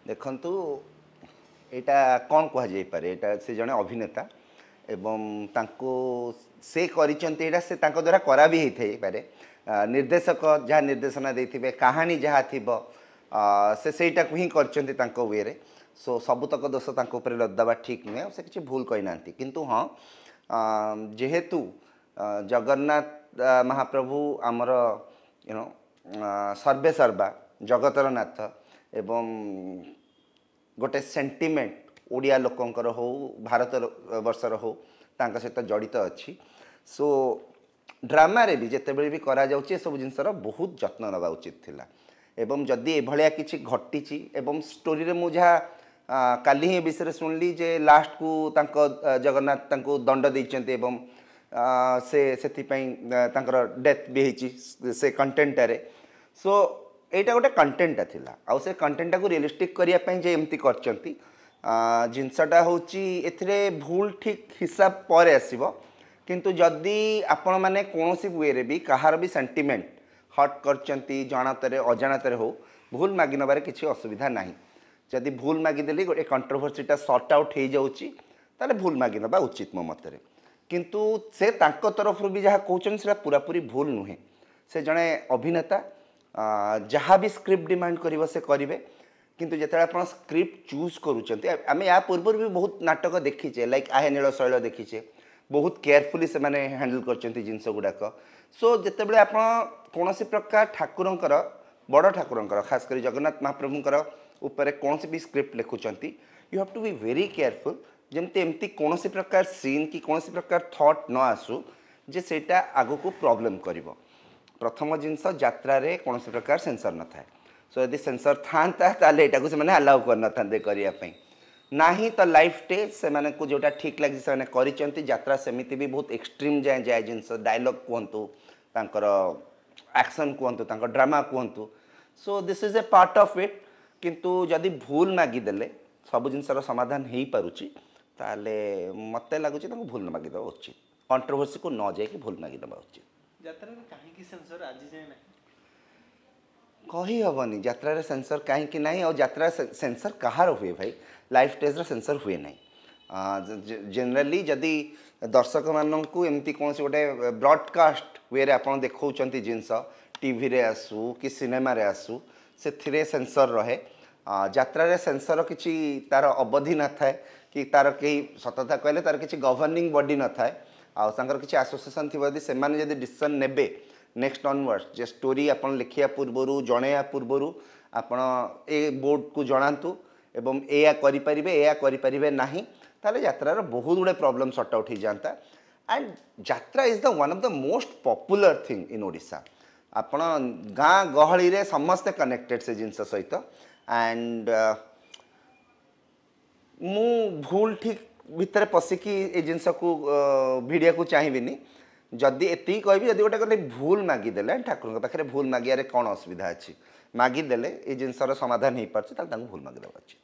देखंतु एटा कौन कह जाई पारे एटा से जने अभिनेता एवं तांको से करिचंती एटा से तांको द्वारा करा भी हेथै पारे निर्देशक जहाँ निर्देशना देथिबे कहानी जहाँ थिबो से सेटा को ही करचंती तांको वे रे सो सबुतक दोष तांको ऊपर लदवा ठीक नुहे से किसी भूल कही नांती किंतु हाँ जेहेतु जगन्नाथ महाप्रभु आमर यू नो सर्वे सर्वा जगतर नाथ एवं गोटे सेंटिमेंट ओडिया लोकंकर हो भारत वर्षर हो तांका सहित जड़ित अच्छी सो ड्रामा रे भी जितेबले भी करा जाउची सब जिनसर बहुत जत्न नवा उचित थिला एवं जदि एभलिया किछि घटिची एवं स्टोरी रे मु जहा काली ही विषय सुनली जे लास्ट को तांको जगन्नाथ तांको दंड दैचंती एवं से सेथिपई तांकर डेथ भी हेची से कंटेंट रे सो एटा गोटे कंटेंट थिला आ से कंटेंट को रियलिस्टिक करिया पई जे एमती करचंती जिनसटा होची एथरे भूल ठीक हिसाब पर आसीबो किंतु जदि आपण माने कोनोसी वे रे भी कहार भी सेंटिमेंट हट करचंती जणातरे अजाणतरे हो भूल मागी नबारे किछि असुविधा नाही जदि भूल मागी देली गोटे कंट्रोवर्सीटा सॉर्ट आउट हो जाउची ताले भूल मागी नबा उचित मो मतरे किंतु से तांको तरफ भी जहाँ कहउछन सेटा पूरा पूरी भूल नुहे से जणे अभिनेता जहाँ भी स्क्रिप्ट डिमांड करिवो से करिवे किंतु जेतले आपण स्क्रिप्ट चूज करूचंती आमे या पूर्व भी बहुत नाटक देखिचे लाइक आहे नील शैल देखिचे बहुत केयरफुली से माने हैंडल करचंती जिंस गुडाक सो जेतेबेले आपण कोनोसी प्रकार ठाकुरंकर बड़ ठाकुरंकर खास कर जगन्नाथ महाप्रभुंकर ऊपर कोनोसी भी स्क्रिप्ट लिखुचंती you have to be very careful जेमती एमती कोनोसी प्रकार सीन कि कोनोसी प्रकार थॉट न आसु जे सेटा आगु को प्रॉब्लम करिवो प्रथम जिनस यात्रा रे कोनोसी प्रकार सेंसर न थाए सो यदि सेंसर थांता ताले एटा को से माने अलाउ कर न थांदे करिया पई नाही तो लाइफ स्टेज से माने को जोटा ठीक लागी से माने करिचंती यात्रा सेमिति भी बहुत एक्सट्रीम जाय जाय जिनस डायलॉग कोंतु तांकर एक्शन कोंतु तांकर ड्रामा कोंतु so this is a part of it किंतु जदि भूल मागी देले सब जिनसर समाधान हेई पारुची ताले मते लागुची तांको भूल न मागी दवा उचित कंट्रोवर्सी को न जाय कि भूल मागी दवा उचित यात्रा रे काहे की सेंसर आज जाय ना कही हबनी यात्रा रे सेंसर काहे कि नाही और यात्रा सेंसर कहार हुए भाई लाइफ स्टेज रे सेंसर हुए नहीं जनरली जदि दर्शक माननकु एमती कोनसी गोटे ब्रॉडकास्ट वे रे आपण देखौचंती जिंस टीवी रे आसु कि सिनेमा रे आसु सेथिरे सेंसर रहे यात्रा रे सेंसर किछि तार अवधि न थाए कि तार कई सतता कहले तार किछि गवर्निंग बॉडी न थाए आ संकर किछि एसोसिएशन थिबो यदि सेमाने यदि डिसीजन नेबे नेक्स्ट ऑनवर्ड्स जे स्टोरी आपण लिखिया पूर्वरु जणेया पूर्वरु आपण ए बोर्ड को जणांतु एवं एया करि परिबे नाही ताले यात्रार बहुत गुडे प्रॉब्लम सॉर्ट आउट हो जाता एंड यात्रा is the one of the most popular thing in Odisha आपण गाँ गहली रे समस्त कनेक्टेड से जिनस सहित एंड मु भूल ठीक भितर पशिकी ए जिनस को भिडिया को चाहिबिनी जदि एति कहबी जदि गोटे गले भूल मागी देले ठाकुर पाखे भूल मागिया रे कौन असुविधा अच्छी मागी देले ए जिनसर समाधान हो पार्छ ताल भूल मागी देबा अच्छी।